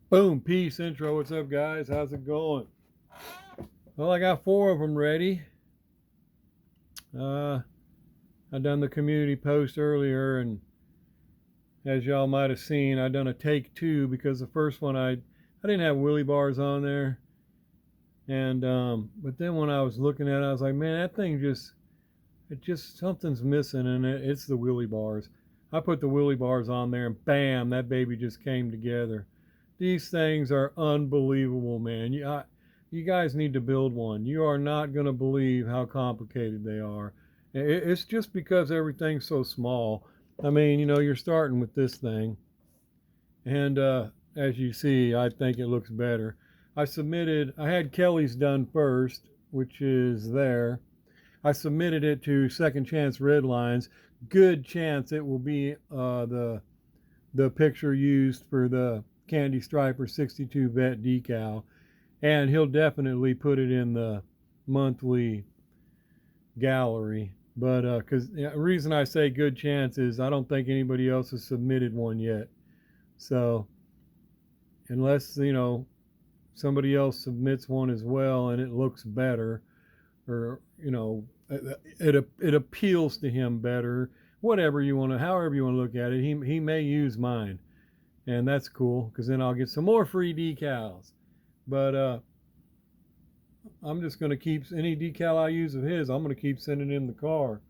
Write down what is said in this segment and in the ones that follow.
Boom, peace intro. What's up, guys? How's it going? Well, I got 4 of them ready. Uh, I done the community post earlier, and as y'all might have seen, I done a take 2 because the first one I didn't have wheelie bars on there, and but then when I was looking at it, I was like, man, that thing just something's missing, and it's the wheelie bars. I put the wheelie bars on there, and bam, that baby just came together. These things are unbelievable, man. You guys need to build one. You are not going to believe how complicated they are. It's just because everything's so small. I mean, you're starting with this thing, and as you see, I think it looks better. I had Kelly's done first, which is there. I submitted it to Second Chance Red Lines. Good chance it will be the picture used for the Candy Striper 62 Vette decal, and he'll definitely put it in the monthly gallery. But because the reason I say good chance is I don't think anybody else has submitted one yet. So unless somebody else submits one as well and it looks better, or it appeals to him better, whatever you want to, however you want to look at it, he may use mine, and that's cool because then I'll get some more free decals. But I'm just going to keep any decal I use of his. I'm going to keep sending him the car,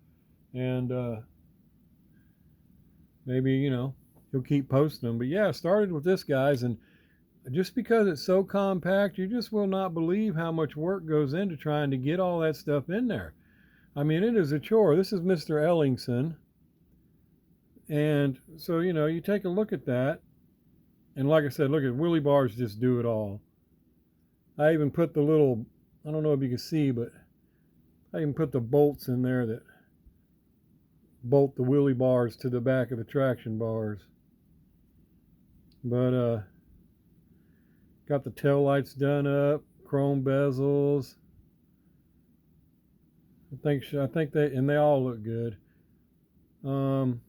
and maybe he'll keep posting them. But yeah, I started with this, guys, and just because it's so compact, you just will not believe how much work goes into trying to get all that stuff in there. I mean, it is a chore. This is Mr. Ellingson, and so you take a look at that, and like I said, look at Willie bars just do it all. I even put the little, I don't know if you can see, but I even put the bolts in there that bolt the wheelie bars to the back of the traction bars. But got the tail lights done up, chrome bezels. I think they all look good. Um,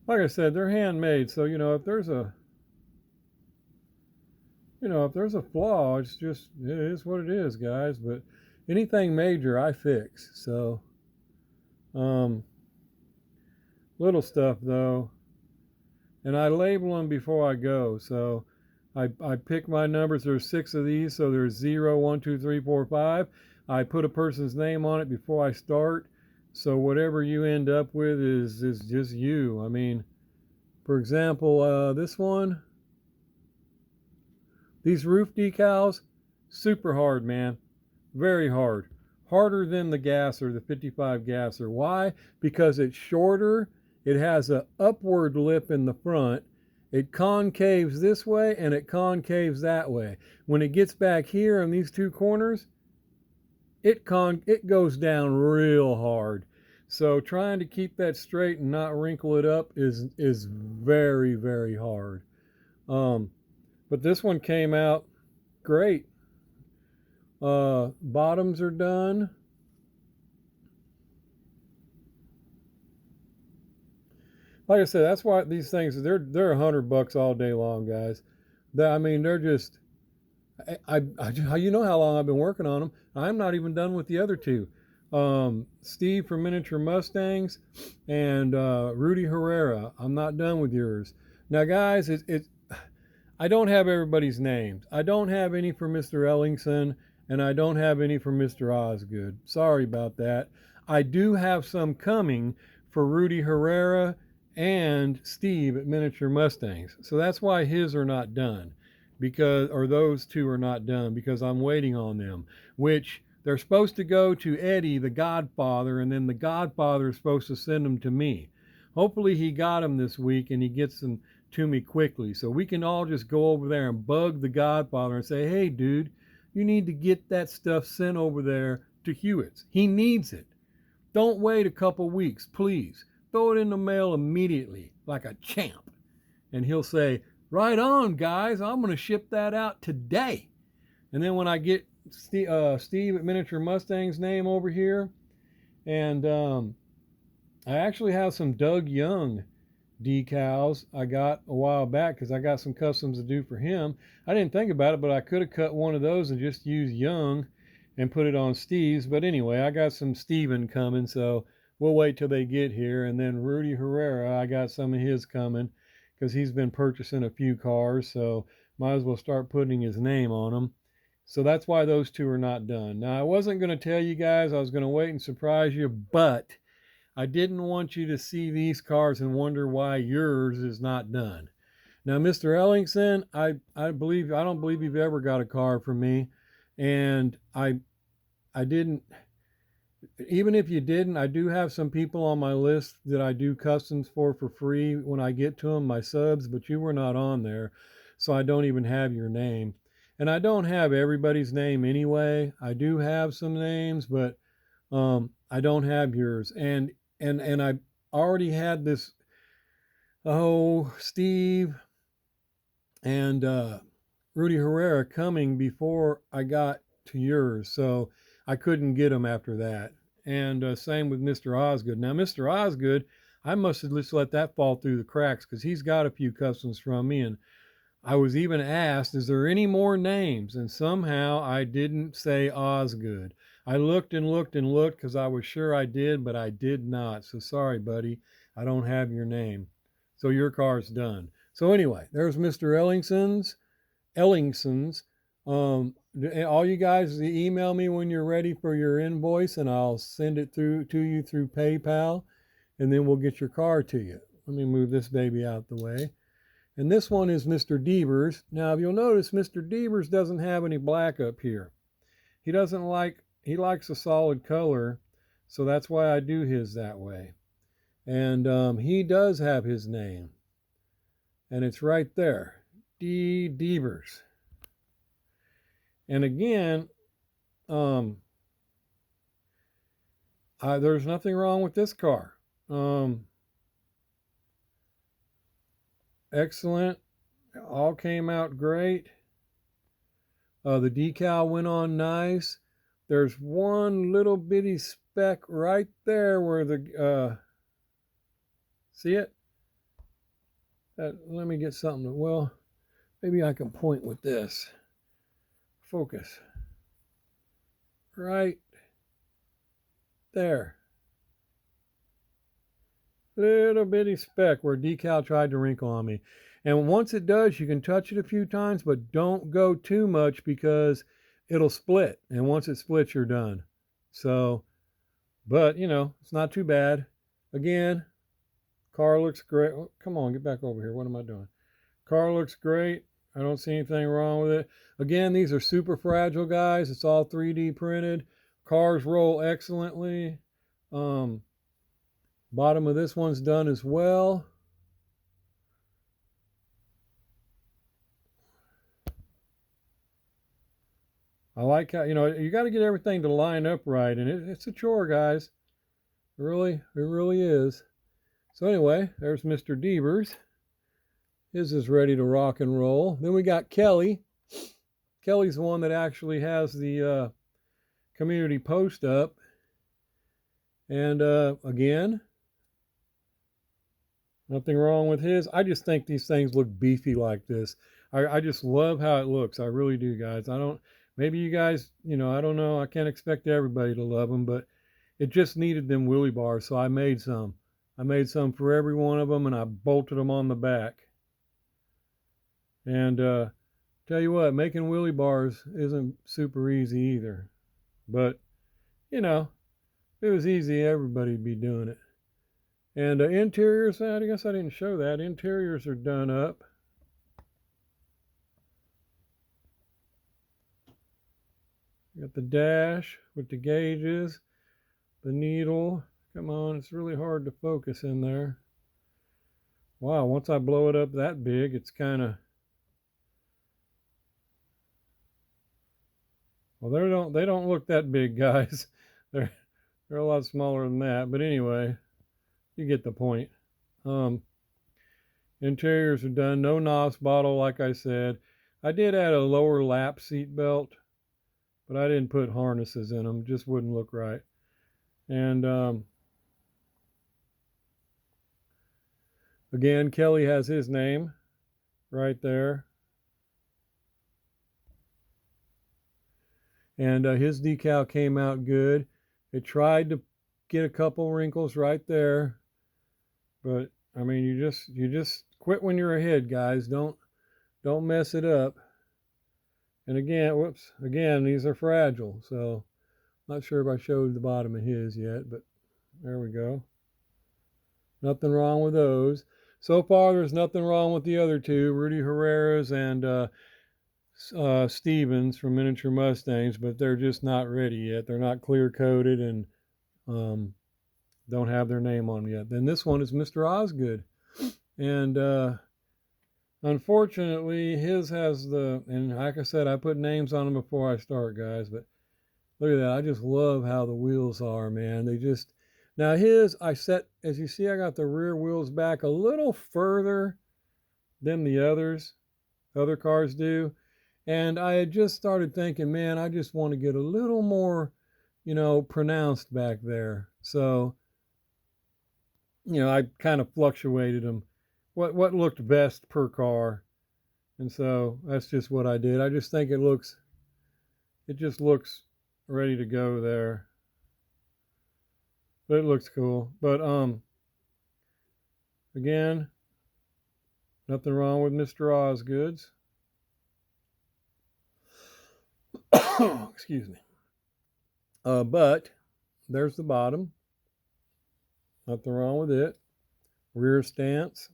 like I said, they're handmade, so if there's a flaw, it is what it is, guys. But anything major, I fix. So, um, little stuff though, and I label them before I go. So, I pick my numbers. There's 6 of these, so there's 0, 1, 2, 3, 4, 5. I put a person's name on it before I start. So whatever you end up with is just you. I mean, for example, this one, these roof decals, super hard, man. Very hard. Harder than the Gasser, the 55 Gasser. Why? Because it's shorter. It has an upward lip in the front. It concaves this way and it concaves that way. When it gets back here in these 2 corners, it goes down real hard. So trying to keep that straight and not wrinkle it up is very, very hard. But this one came out great. Bottoms are done. Like I said, that's why these things they're $100 all day long, guys. I mean, they're just you know how long I've been working on them. I'm not even done with the other 2. Steve from Miniature Mustangs and Rudy Herrera. I'm not done with yours. Now, guys, I don't have everybody's names. I don't have any for Mr. Ellingson, and I don't have any for Mr. Osgood. Sorry about that. I do have some coming for Rudy Herrera and Steve at Miniature Mustangs. So that's why his are not done, or those 2 are not done, because I'm waiting on them, which they're supposed to go to Eddie, the Godfather, and then the Godfather is supposed to send them to me. Hopefully he got them this week and he gets them to me quickly, so we can all just go over there and bug the Godfather and say, hey, dude, you need to get that stuff sent over there to Hewitz. He needs it. Don't wait a couple weeks, please. Throw it in the mail immediately, like a champ. And he'll say, right on, guys, I'm going to ship that out today. And then when I get Steve at Miniature Mustang's name over here, and I actually have some Doug Young decals I got a while back because I got some customs to do for him. I didn't think about it, but I could have cut one of those and just used Young and put it on Steve's. But anyway, I got some Steven coming, so we'll wait till they get here. And then Rudy Herrera, I got some of his coming because he's been purchasing a few cars, so might as well start putting his name on them. So that's why those two are not done. Now, I wasn't going to tell you guys, I was going to wait and surprise you, but I didn't want you to see these cars and wonder why yours is not done. Now, Mr. Ellingson, I don't believe you've ever got a car from me, and I didn't. Even if you didn't, I do have some people on my list that I do customs for free when I get to them, my subs, but you were not on there, so I don't even have your name. And I don't have everybody's name anyway. I do have some names, but I don't have yours. And I already had this, Steve and Rudy Herrera coming before I got to yours, so I couldn't get them after that. And same with Mr. Osgood. Now, Mr. Osgood, I must have just let that fall through the cracks because he's got a few customs from me, and I was even asked, is there any more names? And somehow I didn't say Osgood. I looked and looked and looked because I was sure I did, but I did not. So sorry, buddy. I don't have your name. So your car's done. So anyway, there's Mr. Ellingson's. All you guys email me when you're ready for your invoice, and I'll send it through to you through PayPal, and then we'll get your car to you. Let me move this baby out the way. And this one is Mr. Devers. Now, if you'll notice, Mr. Devers doesn't have any black up here. He likes a solid color, so that's why I do his that way. And he does have his name, and it's right there, D. Devers. And again, there's nothing wrong with this car. Excellent. All came out great. The decal went on nice. There's one little bitty speck right there where the, see it? Let me get something. Well, maybe I can point with this. Focus. Right there. Little bitty speck where decal tried to wrinkle on me. And once it does, you can touch it a few times, but don't go too much because it'll split. And once it splits, you're done. So, but it's not too bad. Again, car looks great. Oh, come on, get back over here. What am I doing? Car looks great. I don't see anything wrong with it. Again, these are super fragile, guys. It's all 3D printed. Cars roll excellently. Bottom of this one's done as well. I like how, you got to get everything to line up right, and it's a chore, guys. It really is. So anyway, there's Mr. Devers. His is ready to rock and roll. Then we got Kelly. Kelly's the one that actually has the community post up. And again, nothing wrong with his. I just think these things look beefy like this. I just love how it looks. I really do, guys. Maybe you guys, I don't know. I can't expect everybody to love them, but it just needed them wheelie bars, so I made some. I made some for every one of them, and I bolted them on the back. And tell you what, making wheelie bars isn't super easy either. But, if it was easy, everybody'd be doing it. And interiors, I guess I didn't show that. Interiors are done up. Got the dash with the gauges, the needle. Come on, it's really hard to focus in there. Wow, once I blow it up that big, it's kind of... Well, they don't look that big, guys. They're a lot smaller than that. But anyway, you get the point. Interiors are done. No NOS bottle, like I said. I did add a lower lap seat belt, but I didn't put harnesses in them. Just wouldn't look right. And Again, Kelly has his name right there. And his decal came out good. It tried to get a couple wrinkles right there, but I mean, you just quit when you're ahead, guys. Don't mess it up. And again, whoops, again, these are fragile, so not sure if I showed the bottom of his yet, but there we go. Nothing wrong with those. So far, there's nothing wrong with the other two, Rudy Herrera's and Stevens from Miniature Mustangs, but they're just not ready yet. They're not clear coated and don't have their name on them yet. Then this one is Mr. Osgood, and unfortunately, his has and like I said, I put names on them before I start, guys, but look at that. I just love how the wheels are, man. Now his, as you see, I got the rear wheels back a little further than the other cars do. And I had just started thinking, man, I just want to get a little more, pronounced back there. So, I kind of fluctuated them, what looked best per car. And so that's just what I did. I just think it just looks ready to go there. But it looks cool. But again, nothing wrong with Mr. Osgood's. Excuse me. But there's the bottom. Nothing wrong with it. Rear stance.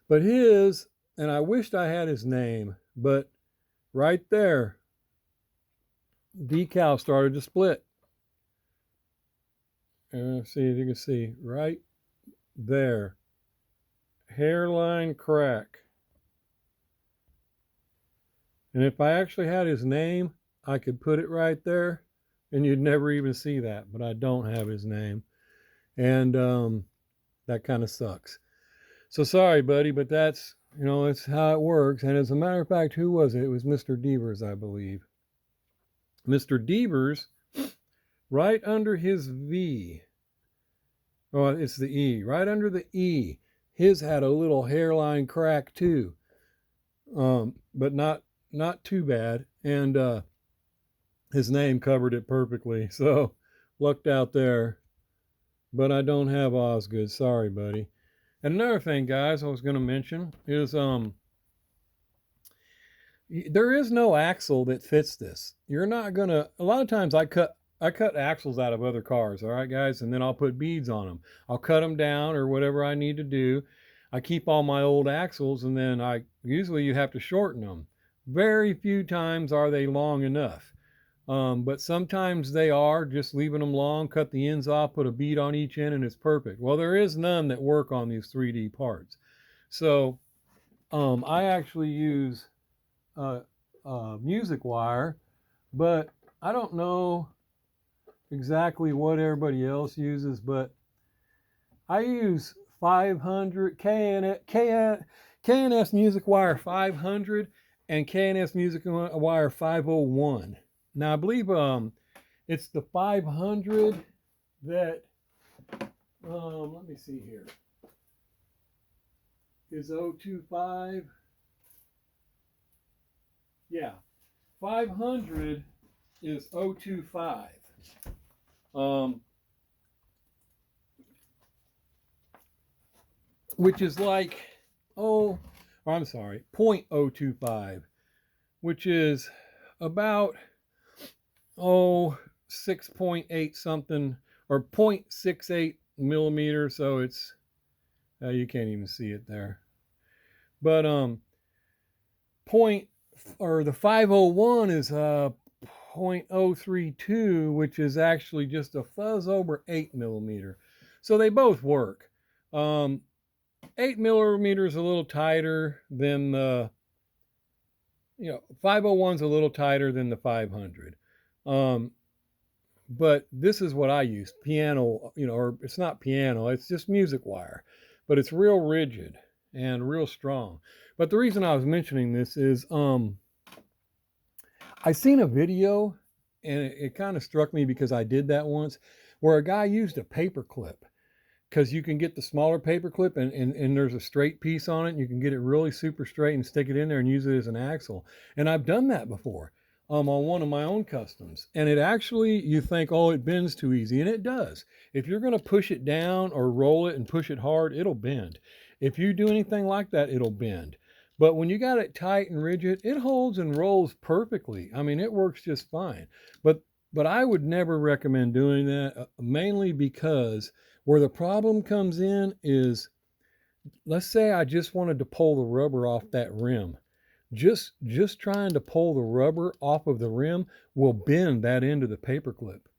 But and I wished I had his name, but right there, decal started to split. And see if you can see right there. Hairline crack. And if I actually had his name, I could put it right there and you'd never even see that, but I don't have his name. And that kind of sucks. So sorry, buddy, but that's how it works. And as a matter of fact, who was it? It was Mr. Devers, I believe. Mr. Devers, right under his V, oh, it's the E, right under the E, his had a little hairline crack too, but not too bad. And his name covered it perfectly. So lucked out there. But I don't have Osgood. Sorry, buddy. And another thing, guys, I was going to mention is there is no axle that fits this. You're not going to, a lot of times I cut axles out of other cars, all right, guys, and then I'll put beads on them. I'll cut them down or whatever I need to do. I keep all my old axles, and then usually you have to shorten them. Very few times are they long enough. But sometimes they are, just leaving them long, cut the ends off, put a bead on each end, and it's perfect. Well, there is none that work on these 3D parts. So I actually use music wire, but I don't know exactly what everybody else uses, but I use 500 K&S Music Wire 500 and K&S Music Wire 501. Now I believe it's the 500 that let me see here, is 025. Yeah, 500 is 025. Which is like, I'm sorry, 0.025, which is about 6.8 something, or 0.68 millimeters. So it's you can't even see it there, but the 501 is 0.032, which is actually just a fuzz over 8 millimeter. So they both work. 8 millimeters a little tighter than the 501's a little tighter than the 500. But this is what I use, piano, or it's not piano, it's just music wire, but it's real rigid and real strong. But the reason I was mentioning this is I seen a video, and it kind of struck me because I did that once. where a guy used a paper clip, because you can get the smaller paper clip and there's a straight piece on it. And you can get it really super straight and stick it in there and use it as an axle. And I've done that before on one of my own customs. And it actually, you think, oh, it bends too easy. And it does. If you're going to push it down or roll it and push it hard, it'll bend. If you do anything like that, it'll bend. But when you got it tight and rigid, it holds and rolls perfectly. I mean, it works just fine. But I would never recommend doing that, mainly because where the problem comes in is, let's say I just wanted to pull the rubber off that rim. Just trying to pull the rubber off of the rim will bend that end of the paper clip.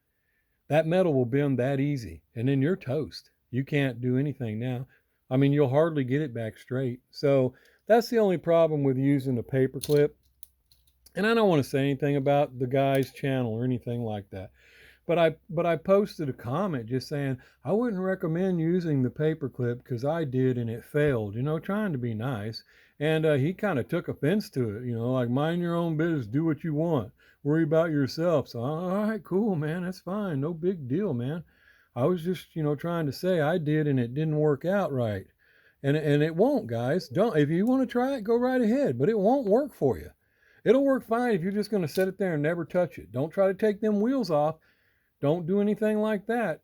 That metal will bend that easy, and then you're toast. You can't do anything now. I mean, you'll hardly get it back straight. So that's the only problem with using the paper clip. And I don't want to say anything about the guy's channel or anything like that. But I posted a comment just saying I wouldn't recommend using the paper clip because I did and it failed, trying to be nice. And he kind of took offense to it, like, mind your own business, do what you want, worry about yourself. So, all right, cool, man, that's fine, no big deal, man. I was just, trying to say I did and it didn't work out right. And it won't, guys. Don't, if you want to try it, go right ahead, but it won't work for you. It'll work fine if you're just going to set it there and never touch it. Don't try to take them wheels off. Don't do anything like that.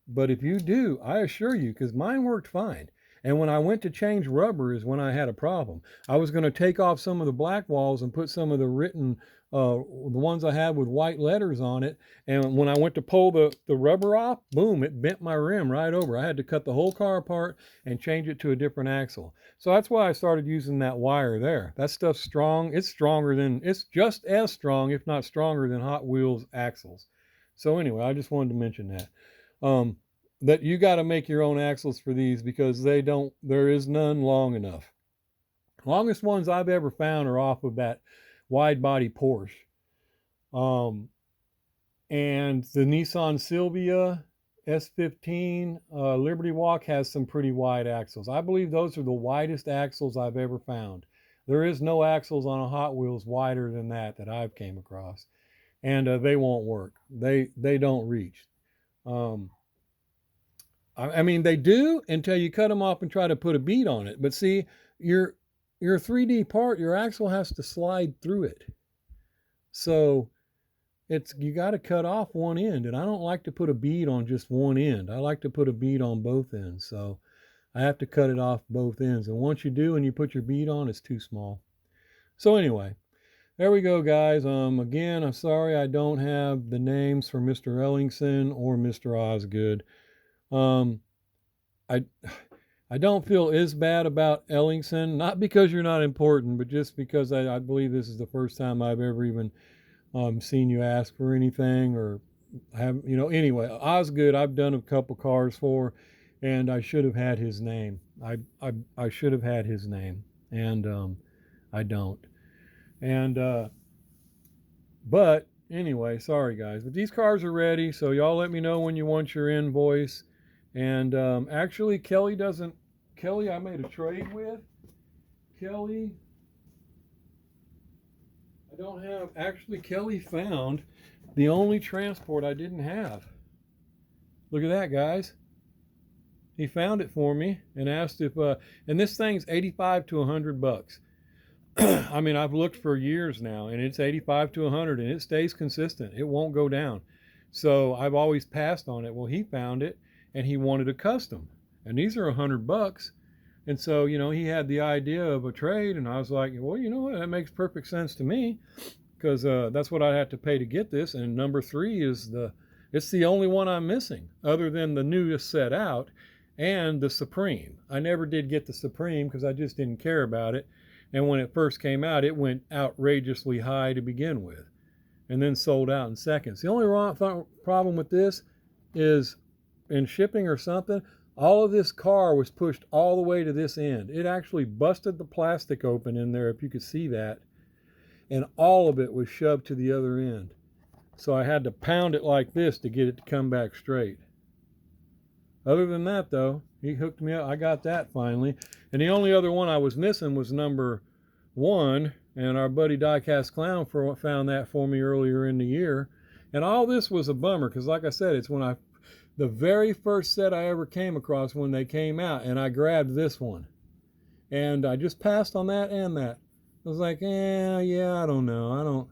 But if you do, I assure you, because mine worked fine. And when I went to change rubber is when I had a problem. I was going to take off some of the black walls and put some of the written, the ones I had with white letters on it. And when I went to pull the rubber off, boom, it bent my rim right over. I had to cut the whole car apart and change it to a different axle. So that's why I started using that wire there. That stuff's strong. It's just as strong, if not stronger than Hot Wheels axles. So anyway, I just wanted to mention that. That you got to make your own axles for these because there is none long enough. Longest ones I've ever found are off of that wide body Porsche. And the Nissan Silvia S15 Liberty Walk has some pretty wide axles. I believe those are the widest axles I've ever found. There is no axles on a Hot Wheels wider than that I've came across. And they won't work. They don't reach. I mean, they do until you cut them off and try to put a bead on it. But see, your 3D part, your axle has to slide through it. So you got to cut off one end. And I don't like to put a bead on just one end. I like to put a bead on both ends. So I have to cut it off both ends. And once you do and you put your bead on, it's too small. So anyway, there we go, guys. Again, I'm sorry I don't have the names for Mr. Ellingson or Mr. Osgood. I don't feel as bad about Ellingson, not because you're not important, but just because I believe this is the first time I've ever even seen you ask for anything or have, anyway, Osgood, I've done a couple cars for, and I should have had his name. I should have had his name, and I don't. And but anyway, sorry guys, but these cars are ready, so y'all let me know when you want your invoice. And actually, Kelly, I made a trade with. Kelly, Kelly found the only transport I didn't have. Look at that, guys. He found it for me and asked if, and this thing's 85 to 100 bucks. I mean, I've looked for years now, and it's 85 to 100, and it stays consistent. It won't go down. So I've always passed on it. Well, he found it. And he wanted a custom, and these are 100 bucks. And so, he had the idea of a trade, and I was like, well, you know what, that makes perfect sense to me, because that's what I'd have to pay to get this. And number 3 is it's the only one I'm missing, other than the newest set out and the Supreme. I never did get the Supreme because I just didn't care about it. And when it first came out, it went outrageously high to begin with, and then sold out in seconds. The only problem with this is, in shipping or something, all of this car was pushed all the way to this end. It actually busted the plastic open in there, if you could see that, and all of it was shoved to the other end. So I had to pound it like this to get it to come back straight. Other than that, though, he hooked me up. I got that finally. And the only other one I was missing was number 1, and our buddy Diecast Clown found that for me earlier in the year. And all this was a bummer, because like I said, it's when I the very first set I ever came across when they came out, and I grabbed this one. And I just passed on that and that. I was like, yeah, I don't know.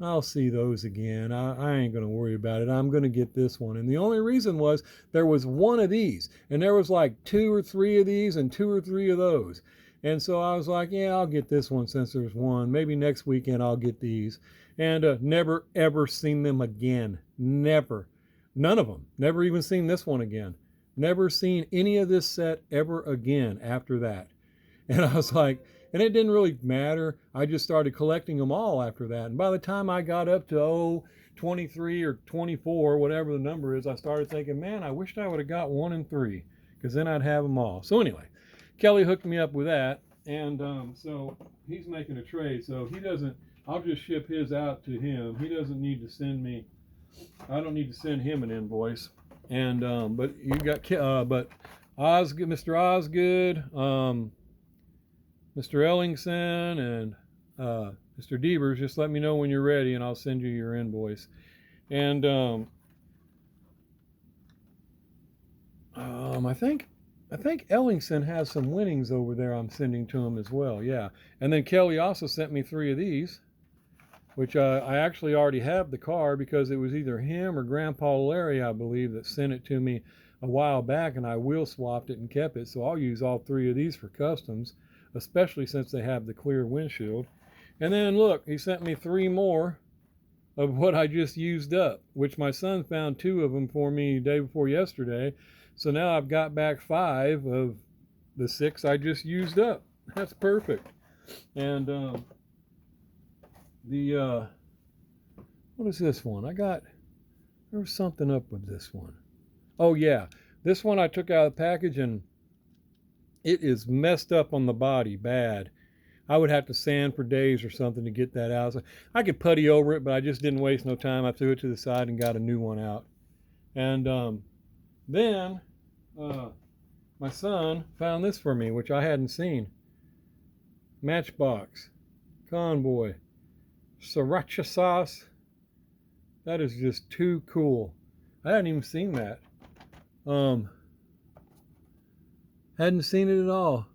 I'll see those again. I ain't going to worry about it. I'm going to get this one. And the only reason was there was one of these, and there was like 2 or 3 of these and 2 or 3 of those. And so I was like, yeah, I'll get this one since there's one. Maybe next weekend I'll get these. And never, ever seen them again. Never. None of them. Never even seen this one again. Never seen any of this set ever again after that. And I was like, and it didn't really matter. I just started collecting them all after that. And by the time I got up to 23 or 24, whatever the number is, I started thinking, man, I wished I would have got 1 and 3, because then I'd have them all. So anyway, Kelly hooked me up with that. And so he's making a trade. So he doesn't, I'll just ship his out to him. He doesn't need to send me, I don't need to send him an invoice. And, but you got, but Osgood, Mr. Osgood, Mr. Ellingson, and Mr. Devers, just let me know when you're ready and I'll send you your invoice. And I think Ellingson has some winnings over there I'm sending to him as well. Yeah. And then Kelly also sent me 3 of these, which I actually already have the car, because it was either him or Grandpa Larry, I believe, that sent it to me a while back, and I wheel swapped it and kept it. So I'll use all 3 of these for customs, especially since they have the clear windshield. And then look, he sent me 3 more of what I just used up, which my son found 2 of them for me day before yesterday. So now I've got back 5 of the 6 I just used up. That's perfect. And what is this one? There was something up with this one. Oh yeah, this one I took out of the package and it is messed up on the body bad. I would have to sand for days or something to get that out. So I could putty over it, but I just didn't waste no time. I threw it to the side and got a new one out. And then my son found this for me, which I hadn't seen. Matchbox Convoy Sriracha sauce. That is just too cool. I hadn't even seen that. Hadn't seen it at all.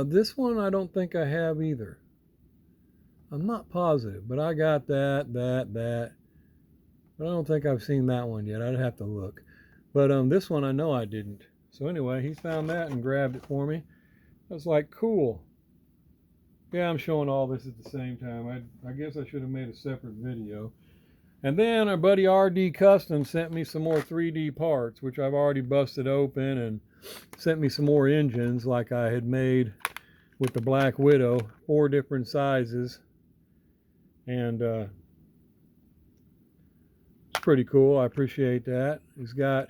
This one I don't think I have either. I'm not positive, but I got that. But I don't think I've seen that one yet. I'd have to look. But this one I know I didn't. So anyway, he found that and grabbed it for me. I was like, cool. Yeah, I'm showing all this at the same time. I guess I should have made a separate video. And then our buddy RD Custom sent me some more 3D parts, which I've already busted open, and sent me some more engines like I had made with the Black Widow, 4 different sizes. And it's pretty cool. I appreciate that. He's got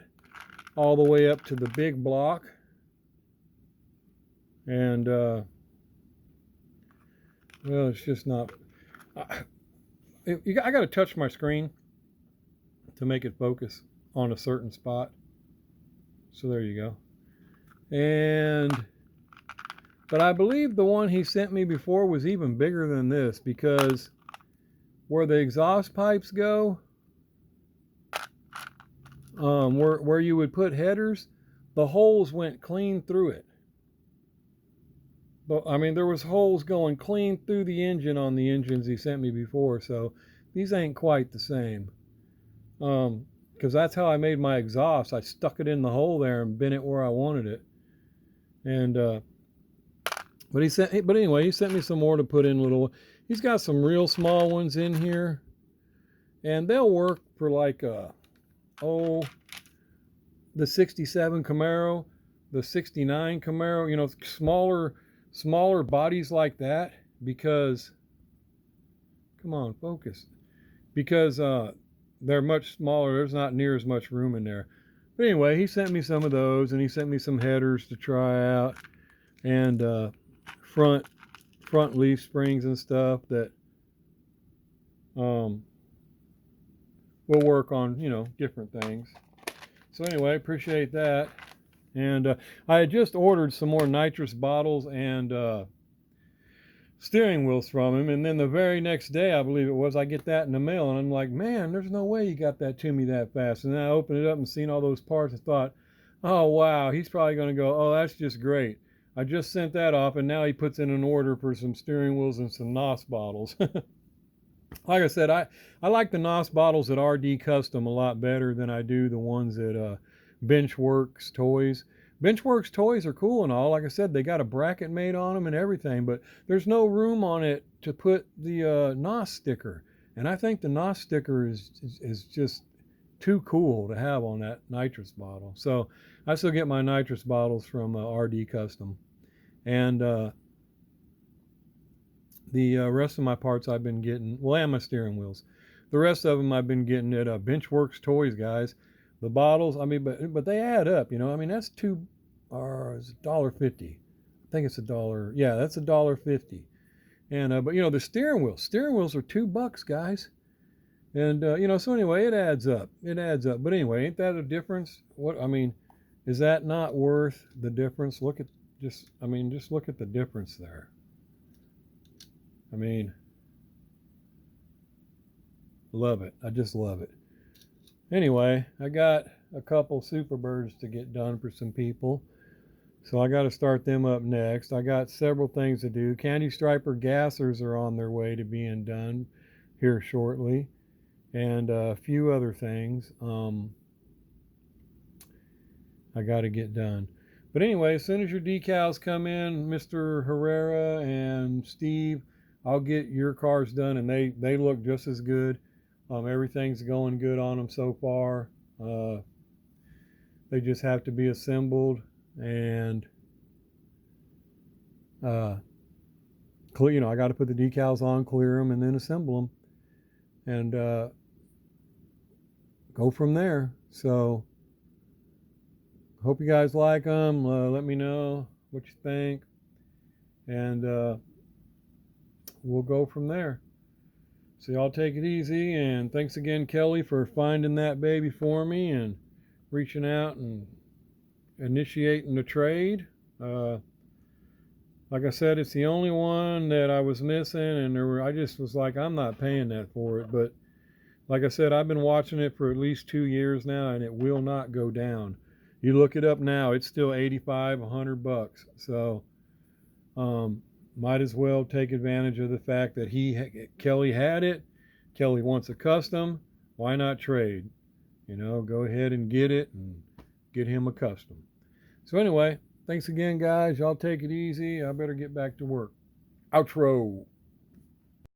all the way up to the big block. And well, it's just not. I got to touch my screen to make it focus on a certain spot. So there you go. But I believe the one he sent me before was even bigger than this, because where the exhaust pipes go, where you would put headers, the holes went clean through it. But I mean, there was holes going clean through the engine on the engines he sent me before, so these ain't quite the same. Because that's how I made my exhaust. I stuck it in the hole there and bent it where I wanted it. And but anyway, he sent me some more to put in little. He's got some real small ones in here, and they'll work for like the 67 Camaro, the 69 Camaro, you know, smaller bodies like that, because, come on, focus, because they're much smaller. There's not near as much room in there. But anyway, he sent me some of those, and he sent me some headers to try out, and front leaf springs and stuff that will work on, you know, different things. So anyway, appreciate that. And I had just ordered some more nitrous bottles and steering wheels from him. And then the very next day, I believe it was, I get that in the mail, and I'm like, man, there's no way you got that to me that fast. And then I opened it up and seen all those parts and thought, oh wow, he's probably going to go, oh, that's just great. I just sent that off, and now he puts in an order for some steering wheels and some NOS bottles. Like I said, I like the NOS bottles at RD Custom a lot better than I do the ones at Benchworks Toys. Benchworks Toys are cool and all. Like I said, they got a bracket made on them and everything, but there's no room on it to put the NOS sticker. And I think the NOS sticker is just too cool to have on that nitrous bottle. So I still get my nitrous bottles from RD Custom. And the rest of my parts I've been getting, well, and my steering wheels. The rest of them I've been getting at Benchworks Toys, guys. The bottles, I mean, but they add up, you know. I mean, that's it's $1.50. I think it's $1. Yeah, that's $1.50. And but you know, the steering wheels are $2, guys. And you know, so anyway, it adds up. It adds up. But anyway, ain't that a difference? What I mean, is that not worth the difference? Look at just look at the difference there. I mean, love it. I just love it. Anyway, I got a couple Superbirds to get done for some people. So I got to start them up next. I got several things to do. Candy Striper Gassers are on their way to being done here shortly. And a few other things I got to get done. But anyway, as soon as your decals come in, Mr. Herrera and Steve, I'll get your cars done, and they look just as good. Everything's going good on them so far. They just have to be assembled and you know, I got to put the decals on, clear them, and then assemble them, and go from there. So hope you guys like them. Let me know what you think, and we'll go from there. So y'all take it easy, and thanks again, Kelly, for finding that baby for me and reaching out and initiating the trade. Like I said, it's the only one that I was missing, and I just was like, I'm not paying that for it. But like I said, I've been watching it for at least 2 years now, and it will not go down. You look it up now, it's still $85, $100. So might as well take advantage of the fact that Kelly had it. Kelly wants a custom. Why not trade? You know, go ahead and get it and get him a custom. So anyway, thanks again, guys. Y'all take it easy. I better get back to work. Outro.